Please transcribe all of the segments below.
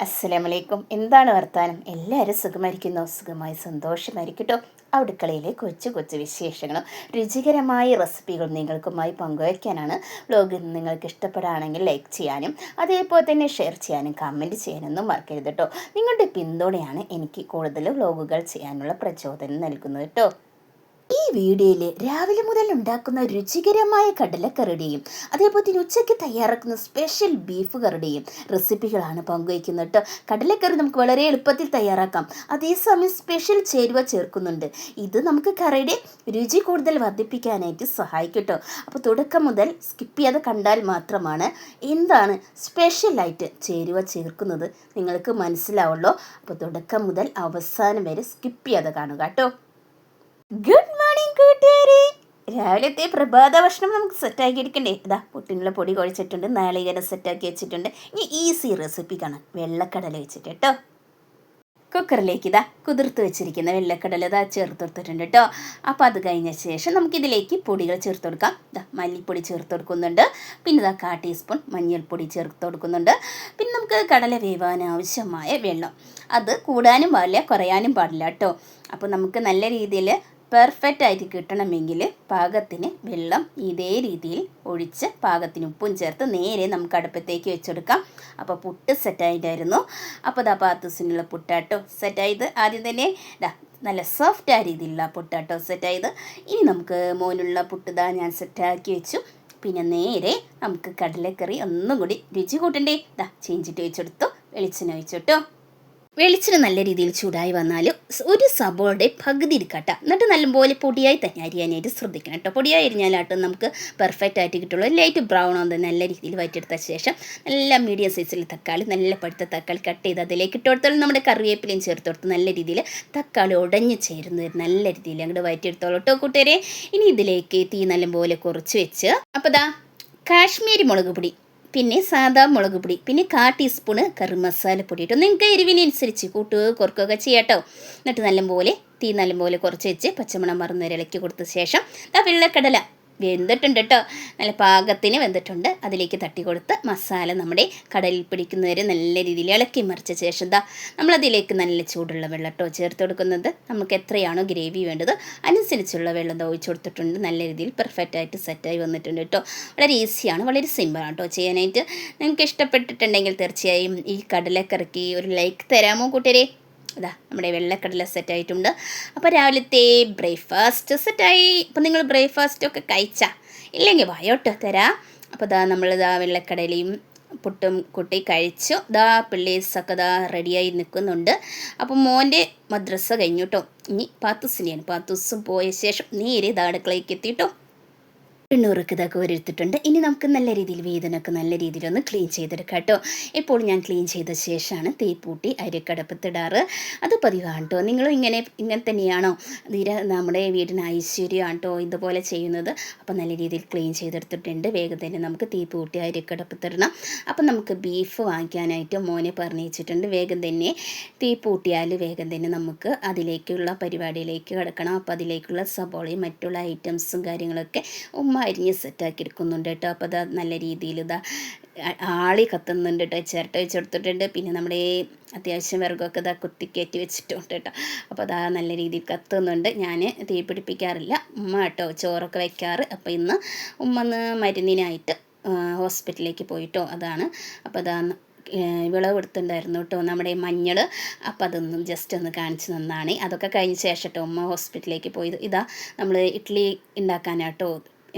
അസ്സലാമലൈക്കും. എന്താണ് വർത്താനം? എല്ലാവരും സുഖമായിരിക്കുന്നോ? സുഖമായി സന്തോഷമായിരിക്കട്ടോ. അടുക്കളയിലെ കൊച്ചു കൊച്ചു വിശേഷങ്ങളും രുചികരമായ റെസിപ്പികളും നിങ്ങൾക്കുമായി പങ്കുവയ്ക്കാനാണ് വ്ലോഗ്. നിങ്ങൾക്ക് ഇഷ്ടപ്പെടുകയാണെങ്കിൽ ലൈക്ക് ചെയ്യാനും അതേപോലെ തന്നെ ഷെയർ ചെയ്യാനും കമൻറ്റ് ചെയ്യാനൊന്നും മറക്കരുത് കേട്ടോ. നിങ്ങളുടെ പിന്തുണയാണ് എനിക്ക് കൂടുതൽ വ്ലോഗുകൾ ചെയ്യാനുള്ള പ്രചോദനം നൽകുന്നത് കേട്ടോ. ഈ വീഡിയോയിൽ രാവിലെ മുതൽ ഉണ്ടാക്കുന്ന രുചികരമായ കടലക്കറിയുടെയും അതേപോലെ തന്നെ ഉച്ചയ്ക്ക് തയ്യാറാക്കുന്ന സ്പെഷ്യൽ ബീഫ് കറിയുടെയും റെസിപ്പികളാണ് പങ്കുവയ്ക്കുന്നത് കേട്ടോ. കടലക്കറി നമുക്ക് വളരെ എളുപ്പത്തിൽ തയ്യാറാക്കാം, അതേസമയം സ്പെഷ്യൽ ചേരുവ ചേർക്കുന്നുണ്ട്. ഇത് നമുക്ക് കറിയുടെ രുചി കൂടുതൽ വർദ്ധിപ്പിക്കാനായിട്ട് സഹായിക്കും കേട്ടോ. അപ്പോൾ തുടക്കം മുതൽ സ്കിപ്പ് ചെയ്യാതെ കണ്ടാൽ മാത്രമാണ് എന്താണ് സ്പെഷ്യലായിട്ട് ചേരുവ ചേർക്കുന്നത് നിങ്ങൾക്ക് മനസ്സിലാവുള്ളൂ. അപ്പോൾ തുടക്കം മുതൽ അവസാനം വരെ സ്കിപ്പ് ചെയ്യാതെ കാണുക കേട്ടോ. ഗുഡ് മോർണിംഗ് കൂട്ടുകാരെ. രാവിലത്തെ പ്രഭാത ഭക്ഷണം നമുക്ക് സെറ്റാക്കി എടുക്കണ്ടേ? ഇതാ പുട്ടിനുള്ള പൊടി കുഴച്ചിട്ടുണ്ട്, നാളികേരം സെറ്റാക്കി വെച്ചിട്ടുണ്ട്. ഇനി ഈസി റെസിപ്പി കാണാം. വെള്ളക്കടല വെച്ചിട്ട് കേട്ടോ. കുക്കറിലേക്ക് ഇതാ കുതിർത്ത് വെച്ചിരിക്കുന്ന വെള്ളക്കടല ഇതാ ചേർത്ത് കൊടുത്തിട്ടുണ്ട് കേട്ടോ. അപ്പോൾ അത് കഴിഞ്ഞ ശേഷം നമുക്കിതിലേക്ക് പൊടികൾ ചേർത്ത് കൊടുക്കാം. ഇതാ മല്ലിപ്പൊടി ചേർത്ത് കൊടുക്കുന്നുണ്ട്, പിന്നെ ഇതാ 1/4 ടീസ്പൂൺ മഞ്ഞൾപ്പൊടി ചേർത്ത് കൊടുക്കുന്നുണ്ട്. പിന്നെ നമുക്ക് കടല വേവാൻ ആവശ്യമായ വെള്ളം, അത് കൂടാനും പാടില്ല കുറയാനും പാടില്ല കേട്ടോ. അപ്പോൾ നമുക്ക് നല്ല രീതിയിൽ പെർഫെക്റ്റ് ആയിട്ട് കിട്ടണമെങ്കിൽ പാകത്തിന് വെള്ളം ഇതേ രീതിയിൽ ഒഴിച്ച് പാകത്തിന് ഉപ്പും ചേർത്ത് നേരെ നമുക്ക് അടുപ്പത്തേക്ക് വെച്ചെടുക്കാം. അപ്പോൾ പുട്ട് സെറ്റായിട്ടായിരുന്നു. അപ്പോൾ ഇതാ പാത്തൂസിനുള്ള പുട്ടാട്ടോ സെറ്റായത്. ആദ്യം തന്നെ നല്ല സോഫ്റ്റ് ആയ രീതിയിലുള്ള പുട്ടാട്ടോ സെറ്റായത്. ഇനി നമുക്ക് മോനുള്ള പുട്ട് ഞാൻ സെറ്റാക്കി വെച്ചു. പിന്നെ നേരെ നമുക്ക് കടലക്കറി ഒന്നും കൂടി രുചി കൂട്ടണ്ടേ? ചേഞ്ചിട്ട് വെച്ചെടുത്തു, വെളിച്ചെണ്ണ ഒഴിച്ചിട്ടോ. വെളിച്ചെണ്ണ നല്ല രീതിയിൽ ചൂടായി വന്നാൽ ഒരു സബോളയുടെ പകുതി എടുക്കട്ടെ. എന്നിട്ട് നല്ലപോലെ പൊടിയായി തന്നെ അരിയാനായിട്ട് ശ്രദ്ധിക്കണം കേട്ടോ. പൊടിയായി അരിഞ്ഞാലാട്ടോ നമുക്ക് പെർഫെക്റ്റ് ആയിട്ട് കിട്ടുള്ളൂ. ലൈറ്റ് ബ്രൗൺ ആവുന്നത് നല്ല രീതിയിൽ വഴറ്റിയെടുത്ത ശേഷം നല്ല മീഡിയം സൈസിൽ തക്കാളി, നല്ല പഴുത്ത തക്കാളി കട്ട് ചെയ്ത് അതിലേക്ക് ഇട്ട് കൊടുത്താൽ നമ്മുടെ കറിവേപ്പിലയും ചേർത്ത് കൊടുത്ത് നല്ല രീതിയിൽ തക്കാളി ഉടഞ്ഞ് ചേരുന്നത് നല്ല രീതിയിൽ അങ്ങോട്ട് വഴറ്റിയെടുത്തോളൂ കേട്ടോ കൂട്ടുകാരെ. ഇനി ഇതിലേക്ക് തീ നല്ലപോലെ കുറച്ച് വെച്ച് അപ്പോൾ കാശ്മീരി മുളക് പൊടി, പിന്നെ സാദാ മുളക് പൊടി, പിന്നെ 1/4 ടീസ്പൂണ് കറി മസാലപ്പൊടി ഇട്ടോ. നിങ്ങൾക്ക് എരിവിനനുസരിച്ച് കുറക്കുകയൊക്കെ ചെയ്യാട്ടോ. എന്നിട്ട് നല്ലപോലെ തീ നല്ലപോലെ കുറച്ച് വെച്ച് പച്ചമണം മറന്ന് ഇളക്കി കൊടുത്ത ശേഷം വെള്ളക്കടല വെന്തിട്ടുണ്ട് കേട്ടോ, നല്ല പാകത്തിന് വെന്തിട്ടുണ്ട്. അതിലേക്ക് തട്ടി കൊടുത്ത് മസാല നമ്മുടെ കടലിൽ പിടിക്കുന്നവരെ നല്ല രീതിയിൽ ഇളക്കി മറിച്ച ശേഷം നമ്മളതിലേക്ക് നല്ല ചൂടുള്ള വെള്ളം കേട്ടോ ചേർത്ത് കൊടുക്കുന്നത്. നമുക്ക് എത്രയാണോ ഗ്രേവി വേണ്ടത് അനുസരിച്ചുള്ള വെള്ളം ഒഴിച്ച് കൊടുത്തിട്ടുണ്ട്. നല്ല രീതിയിൽ പെർഫെക്റ്റായിട്ട് സെറ്റായി വന്നിട്ടുണ്ട് കേട്ടോ. വളരെ ഈസിയാണ്, വളരെ സിമ്പിളാണ് കേട്ടോ ചെയ്യാനായിട്ട്. നിങ്ങൾക്ക് ഇഷ്ടപ്പെട്ടിട്ടുണ്ടെങ്കിൽ തീർച്ചയായും ഈ കടലക്കറിക്ക് ഒരു ലൈക്ക് തരാമോ കൂട്ടരെ? നമ്മുടെ വെള്ളക്കടല സെറ്റായിട്ടുണ്ട്. അപ്പോൾ രാവിലത്തെ ബ്രേക്ക്ഫാസ്റ്റ് സെറ്റായി. അപ്പോൾ നിങ്ങൾ ബ്രേക്ക്ഫാസ്റ്റൊക്കെ കഴിച്ചാൽ ഇല്ലെങ്കിൽ വായോട്ടോ തരാം. അപ്പോൾ നമ്മൾ വെള്ളക്കടലയും പുട്ടും കൂട്ടി കഴിച്ചു. പിള്ളേഴ്സൊക്കെ റെഡിയായി നിൽക്കുന്നുണ്ട്. അപ്പോൾ മോൻ്റെ മദ്രസ കഴിഞ്ഞു കേട്ടോ. ഇനി പാത്തൂസിനെയാണ്. പാത്തൂസും പോയ ശേഷം നേരെ അടുക്കളയ്ക്ക് എത്തിയിട്ടോ. എണ്ണൂറൊക്കെ കോരിയെടുത്തിട്ടുണ്ട്. ഇനി നമുക്ക് നല്ല രീതിയിൽ വേദനയൊക്കെ നല്ല രീതിയിലൊന്ന് ക്ലീൻ ചെയ്തെടുക്കാം കേട്ടോ. ഇപ്പോൾ ഞാൻ ക്ലീൻ ചെയ്ത ശേഷമാണ് തീപ്പൂട്ടി അരിക്കടപ്പത്തിടാറ്. അത് പതിവാണ് കേട്ടോ. നിങ്ങളും ഇങ്ങനെ തന്നെയാണോ? നമ്മുടെ വീടിന് ഐശ്വര്യമാണ് കേട്ടോ ഇതുപോലെ ചെയ്യുന്നത്. അപ്പോൾ നല്ല രീതിയിൽ ക്ലീൻ ചെയ്തെടുത്തിട്ടുണ്ട്. വേഗം തന്നെ നമുക്ക് തീപ്പൂട്ടി അരിക്കടപ്പത്തിടണം. അപ്പം നമുക്ക് ബീഫ് വാങ്ങിക്കാനായിട്ട് മോനെ പറഞ്ഞിട്ടുണ്ട്. വേഗം തന്നെ തീപ്പൂട്ടിയാൽ വേഗം തന്നെ നമുക്ക് അതിലേക്കുള്ള പരിപാടിയിലേക്ക് കിടക്കണം. അപ്പോൾ അതിലേക്കുള്ള സബോളയും മറ്റുള്ള ഐറ്റംസും കാര്യങ്ങളൊക്കെ അരിഞ്ഞ് സെറ്റാക്കി എടുക്കുന്നുണ്ട് കേട്ടോ. അപ്പോൾ നല്ല രീതിയിൽ ആളി കത്തുന്നുണ്ട് കേട്ടോ. ചിരട്ട വെച്ചെടുത്തിട്ടുണ്ട്. പിന്നെ നമ്മുടെ അത്യാവശ്യം വിറകൊക്കെ കുത്തിക്കയറ്റി വെച്ചിട്ടുണ്ട് കേട്ടോ. അപ്പോൾ നല്ല രീതിയിൽ കത്തുന്നുണ്ട്. ഞാൻ തീ പിടിപ്പിക്കാറില്ല, ഉമ്മ കേട്ടോ ചോറൊക്കെ വയ്ക്കാറ്. അപ്പോൾ ഇന്ന് ഉമ്മ മരുന്നിനായിട്ട് ഹോസ്പിറ്റലിലേക്ക് പോയിട്ടോ, അതാണ്. അപ്പോൾ വിളവെടുത്തിട്ടുണ്ടായിരുന്നു കേട്ടോ നമ്മുടെ മഞ്ഞൾ. അപ്പോൾ അതൊന്നും ജസ്റ്റ് ഒന്ന് കാണിച്ച് തന്നാണ്. അതൊക്കെ കഴിഞ്ഞ ശേഷം കേട്ടോ ഉമ്മ ഹോസ്പിറ്റലിലേക്ക് പോയത്. നമ്മൾ ഇഡ്ഡലി ഉണ്ടാക്കാനാട്ടോ.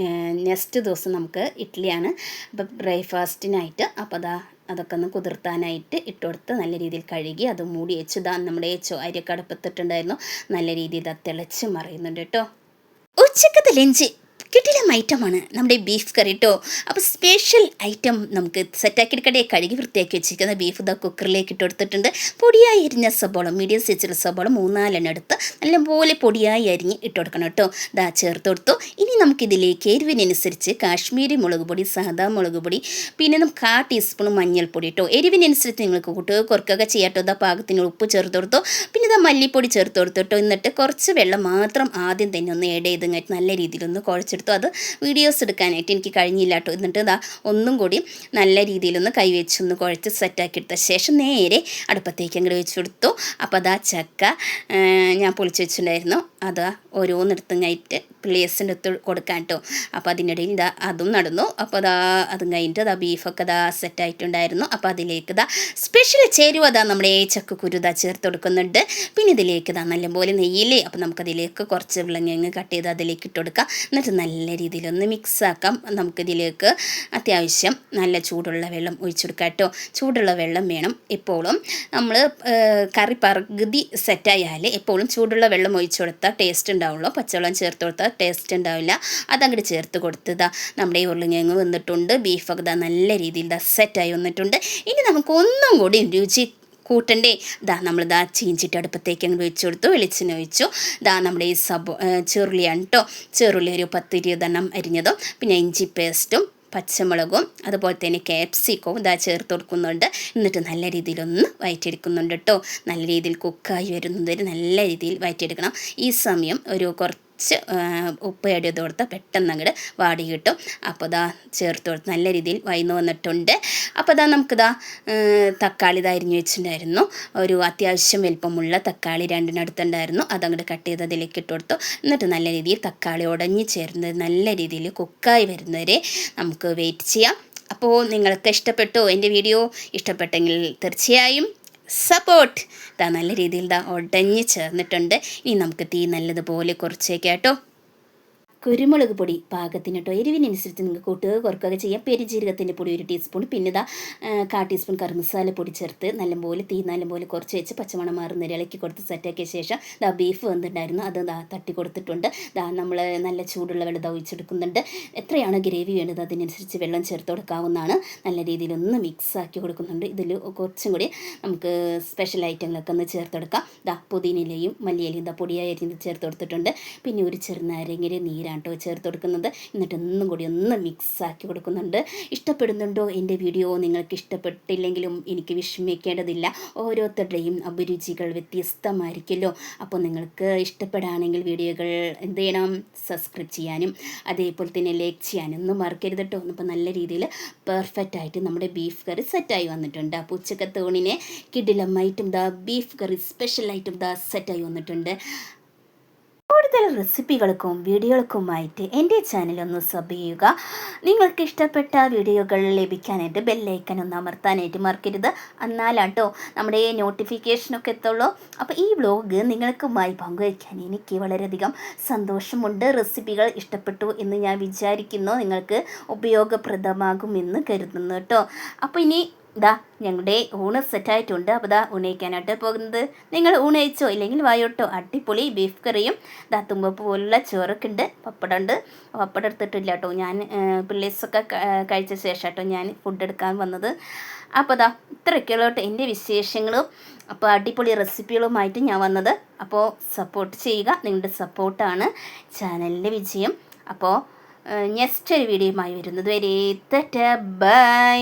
നെക്സ്റ്റ് ദിവസം നമുക്ക് ഇഡ്ഡലിയാണ് അപ്പോൾ ബ്രേക്ക്ഫാസ്റ്റിനായിട്ട്. അപ്പോൾ അതൊക്കെ ഒന്ന് കുതിർത്താനായിട്ട് ഇട്ട് കൊടുത്ത് നല്ല രീതിയിൽ കഴുകി അത് മൂടി വെച്ച് നമ്മുടെ അരിയൊക്കെ അടുപ്പത്തിട്ടുണ്ടായിരുന്നു. നല്ല രീതിയിൽ തിളച്ച് മറിയുന്നുണ്ട് കേട്ടോ. ഉച്ചക്കത്തെ ലഞ്ച് കിട്ടില്ല ഐറ്റമാണ് നമ്മുടെ ബീഫ് കറി കേട്ടോ. അപ്പോൾ സ്പെഷ്യൽ ഐറ്റം നമുക്ക് സെറ്റാക്കി എടുക്കട്ടെ. കഴുകി വൃത്തിയാക്കി വെച്ചിരിക്കുന്ന ബീഫ് കുക്കറിലേക്ക് ഇട്ട് കൊടുത്തിട്ടുണ്ട്. പൊടിയായി അരിഞ്ഞ സബോള, മീഡിയം സൈസിലുള്ള സബോള 3-4 എടുത്ത് നല്ലപോലെ പൊടിയായി അരിഞ്ഞ് ഇട്ട് കൊടുക്കണം കേട്ടോ. ചേർത്ത് കൊടുത്തു. ഇനി നമുക്കിതിലേക്ക് എരിവിനനുസരിച്ച് കാശ്മീരി മുളക് പൊടി, സാദാ മുളക് പൊടി, പിന്നെ നമുക്ക് 1/4 ടീസ്പൂൺ മഞ്ഞൾപ്പൊടി കേട്ടോ. എരിവിനനുസരിച്ച് നിങ്ങൾക്ക് കുറക്കുകയൊക്കെ ചെയ്യാട്ടോ. പാകത്തിന് ഉപ്പ് ചേർത്ത് കൊടുത്തു. പിന്നെ ഇതാ മല്ലിപ്പൊടി ചേർത്ത് കൊടുത്തിട്ടോ. എന്നിട്ട് കുറച്ച് വെള്ളം മാത്രം ആദ്യം തന്നെ ഒന്ന് ആഡ് ചെയ്ത് നല്ല രീതിയിലൊന്ന് കുഴച്ചെടുത്തു. അത് വീഡിയോസ് എടുക്കാനായിട്ട് എനിക്ക് കഴിഞ്ഞില്ല കേട്ടോ. എന്നിട്ട് ഇതാ ഒന്നും കൂടി നല്ല രീതിയിലൊന്ന് കൈവച്ചൊന്ന് കുഴച്ച് സെറ്റാക്കി എടുത്ത ശേഷം നേരെ അടുപ്പത്തേക്ക് അങ്ങോട്ട് വെച്ച് കൊടുത്തു. അപ്പോൾ അതാ ചക്ക ഞാൻ പൊളിച്ച് വെച്ചിട്ടുണ്ടായിരുന്നു. അതാ ഓരോന്നെടുത്തങ്ങായിട്ട് പ്ലേസിൻ്റെ അടുത്ത് കൊടുക്കാൻ കേട്ടോ. അപ്പോൾ അതിനിടയിൽ ഇതാ അതും നടന്നു. അപ്പോൾ അതാ അതും കഴിഞ്ഞിട്ട് അതാ ബീഫൊക്കെ അതാ സെറ്റായിട്ടുണ്ടായിരുന്നു. അപ്പോൾ അതിലേക്ക് ഇതാ സ്പെഷ്യൽ ചേരുവ അതാ നമ്മുടെ ചക്കക്കുരു ഇതാ ചേർത്ത് കൊടുക്കുന്നുണ്ട്. പിന്നെ ഇതിലേക്ക് ഇതാ നല്ലപോലെ നെയ്യില്ലേ. അപ്പോൾ നമുക്കതിലേക്ക് കുറച്ച് വിളങ്ങ കട്ട് ചെയ്ത് അതിലേക്ക് ഇട്ട് കൊടുക്കാം. എന്നിട്ട് നല്ല രീതിയിലൊന്ന് മിക്സാക്കാം. നമുക്കിതിലേക്ക് അത്യാവശ്യം നല്ല ചൂടുള്ള വെള്ളം ഒഴിച്ചു കൊടുക്കാം കേട്ടോ. ചൂടുള്ള വെള്ളം വേണം എപ്പോഴും. നമ്മൾ കറി പകുതി സെറ്റായാൽ എപ്പോഴും ചൂടുള്ള വെള്ളം ഒഴിച്ചു കൊടുത്താൽ ടേസ്റ്റ് ഉണ്ടാവുള്ളൂ. പച്ചവെള്ളം ചേർത്ത് കൊടുത്താൽ ടേസ്റ്റ് ഉണ്ടാവില്ല. അതങ്ങോട്ട് ചേർത്ത് കൊടുത്തതാ നമ്മുടെ ഈ ഉരുളക്കിഴങ്ങ് വന്നിട്ടുണ്ട്. ബീഫൊക്കെ ഇതാ നല്ല രീതിയിൽ ഇതാ സെറ്റായി വന്നിട്ടുണ്ട്. ഇനി നമുക്ക് ഒന്നും കൂടി രുചി കൂട്ടണ്ടേ. നമ്മളിതാ ചീഞ്ചിട്ട് അടുപ്പത്തേക്ക് അങ്ങ് വെച്ച് കൊടുത്തു. വെളിച്ചെണ്ണ ഒഴിച്ചു. നമ്മുടെ ഈ ചെറുള്ളിയാണ് കേട്ടോ. ചെറുള്ളി ഒരു 10-20 അരിഞ്ഞതും പിന്നെ ഇഞ്ചി പേസ്റ്റും പച്ചമുളകും അതുപോലെ തന്നെ ക്യാപ്സിക്കവും ചേർത്ത് കൊടുക്കുന്നുണ്ട്. എന്നിട്ട് നല്ല രീതിയിലൊന്ന് വഴറ്റിയെടുക്കുന്നുണ്ട് കേട്ടോ. നല്ല രീതിയിൽ കുക്കായി വരുന്നതിന് നല്ല രീതിയിൽ വഴറ്റിയെടുക്കണം. ഈ സമയം ഒരു കുറച്ച് ഉപ്പ് ആഡ് ചെയ്ത് കൊടുത്താൽ പെട്ടെന്ന് അങ്ങോട്ട് വാടി കിട്ടും. അപ്പോൾ ചേർത്ത് കൊടുത്ത് നല്ല രീതിയിൽ വഴന്ന് വന്നിട്ടുണ്ട്. അപ്പോൾ നമുക്കിതാ തക്കാളി അരിഞ്ഞ് വെച്ചിട്ടുണ്ടായിരുന്നു. ഒരു അത്യാവശ്യം വലിപ്പമുള്ള തക്കാളി 2 അടുത്തുണ്ടായിരുന്നു. അതങ്ങോട്ട് കട്ട് ചെയ്ത് അതിലേക്ക് ഇട്ട് കൊടുത്തു. എന്നിട്ട് നല്ല രീതിയിൽ തക്കാളി ഉടഞ്ഞ് ചേർന്നത് നല്ല രീതിയിൽ കുക്കായി വരുന്നവരെ നമുക്ക് വെയിറ്റ് ചെയ്യാം. അപ്പോൾ നിങ്ങൾക്ക് ഇഷ്ടപ്പെട്ടോ എൻ്റെ വീഡിയോ? ഇഷ്ടപ്പെട്ടെങ്കിൽ തീർച്ചയായും സപ്പോർട്ട്. നല്ല രീതിയിൽ ഉടഞ്ഞ് ചേർന്നിട്ടുണ്ട്. ഇനി നമുക്ക് തീ നല്ലതുപോലെ കുറച്ചേക്കാം കേട്ടോ. കുരുമുളക് പൊടി പാകത്തിന് കേട്ടോ. എരിവിനനുസരിച്ച് നിങ്ങൾക്ക് കൂട്ടുക കുറക്കുകയൊക്കെ ചെയ്യാം. പെരുജീരകത്തിൻ്റെ പൊടി 1 ടീസ്പൂൺ. പിന്നെ 1/4 ടീസ്പൂൺ കറിമസാല പൊടി ചേർത്ത് നല്ലപോലെ തീ നല്ലപോലെ കുറച്ച് വെച്ച് പച്ചമണം മാറുന്ന ഇളക്കി കൊടുത്ത് സെറ്റാക്കിയ ശേഷം ബീഫ് വന്നിട്ടുണ്ടായിരുന്നു. അത് തട്ടി കൊടുത്തിട്ടുണ്ട്. നമ്മൾ നല്ല ചൂടുള്ള വെള്ളം ഒഴിച്ചെടുക്കുന്നുണ്ട്. എത്രയാണ് ഗ്രേവി വേണ്ടത് അതിനനുസരിച്ച് വെള്ളം ചേർത്ത് കൊടുക്കാവുന്നതാണ്. നല്ല രീതിയിലൊന്ന് മിക്സ് ആക്കി കൊടുക്കുന്നുണ്ട്. ഇതിൽ കുറച്ചും കൂടി നമുക്ക് സ്പെഷ്യൽ ഐറ്റങ്ങളൊക്കെ ഒന്ന് ചേർത്ത് കൊടുക്കാം. പുതിനയിലയും മല്ലിയിലയും പൊടിയായി അരിഞ്ഞത് ചേർത്ത് കൊടുത്തിട്ടുണ്ട്. പിന്നെ ഒരു ചെറുനാരങ്ങയുടെ നീരാണ് കേട്ടോ ചേർത്ത് കൊടുക്കുന്നത്. എന്നിട്ട് ഒന്നും കൂടി ഒന്ന് മിക്സ് ആക്കി കൊടുക്കുന്നുണ്ട്. ഇഷ്ടപ്പെടുന്നുണ്ടോ എൻ്റെ വീഡിയോ? നിങ്ങൾക്ക് ഇഷ്ടപ്പെട്ടില്ലെങ്കിലും എനിക്ക് വിഷമിക്കേണ്ടതില്ല. ഓരോരുത്തരുടെയും അഭിരുചികൾ വ്യത്യസ്തമായിരിക്കുമല്ലോ. അപ്പോൾ നിങ്ങൾക്ക് ഇഷ്ടപ്പെടുകയാണെങ്കിൽ വീഡിയോകൾ എന്ത് ചെയ്യണം? സബ്സ്ക്രൈബ് ചെയ്യാനും അതേപോലെ തന്നെ ലൈക്ക് ചെയ്യാനും ഒന്നും മറക്കരുത് കേട്ടോ. അപ്പോൾ നല്ല രീതിയിൽ പെർഫെക്റ്റ് ആയിട്ട് നമ്മുടെ ബീഫ് കറി സെറ്റായി വന്നിട്ടുണ്ട്. അപ്പോൾ ഉച്ചക്കത്തെ ഊണിനെ കിടിലമായിട്ടും ബീഫ് കറി സ്പെഷ്യലായിട്ടും സെറ്റായി വന്നിട്ടുണ്ട്. കൂടുതൽ റെസിപ്പികൾക്കും വീഡിയോകൾക്കുമായിട്ട് എൻ്റെ ചാനലൊന്ന് സബ് ചെയ്യുക. നിങ്ങൾക്ക് ഇഷ്ടപ്പെട്ട വീഡിയോകൾ ലഭിക്കാനായിട്ട് ബെല്ലൈക്കൻ ഒന്ന് അമർത്താനായിട്ട് മറക്കരുത്. എന്നാലാട്ടോ നമ്മുടെ നോട്ടിഫിക്കേഷനൊക്കെ എത്തുള്ളൂ. അപ്പോൾ ഈ വ്ലോഗ് നിങ്ങൾക്കുമായി പങ്കുവയ്ക്കാൻ എനിക്ക് വളരെയധികം സന്തോഷമുണ്ട്. റെസിപ്പികൾ ഇഷ്ടപ്പെട്ടു എന്ന് ഞാൻ വിചാരിക്കുന്നു. നിങ്ങൾക്ക് ഉപയോഗപ്രദമാകുമെന്ന് കരുതുന്നു കേട്ടോ. അപ്പോൾ ഇനി ഞങ്ങളുടെ ഊണ് സെറ്റായിട്ടുണ്ട്. അപ്പോൾ ഊണയിക്കാനായിട്ട് പോകുന്നത്. നിങ്ങൾ ഊണയിച്ചോ? ഇല്ലെങ്കിൽ വായോട്ടോ. അടിപൊളി ബീഫ് കറിയും തുമ്പപ്പ് പോലുള്ള ചോറൊക്കെ ഉണ്ട്. പപ്പടം ഉണ്ട്. പപ്പടം എടുത്തിട്ടില്ല കേട്ടോ. ഞാൻ പിള്ളേഴ്സൊക്കെ കഴിച്ച ശേഷം കേട്ടോ ഞാൻ ഫുഡ് എടുക്കാൻ വന്നത്. അപ്പോൾ ഇത്രയൊക്കെയുള്ള കേട്ടോ എൻ്റെ വിശേഷങ്ങളും. അപ്പോൾ അടിപൊളി റെസിപ്പികളുമായിട്ട് ഞാൻ വന്നത്. അപ്പോൾ സപ്പോർട്ട് ചെയ്യുക. നിങ്ങളുടെ സപ്പോർട്ടാണ് ചാനലിൻ്റെ വിജയം. അപ്പോൾ നെക്സ്റ്റ് ഒരു വീഡിയോയുമായി വരുന്നത് വരെ ബൈ.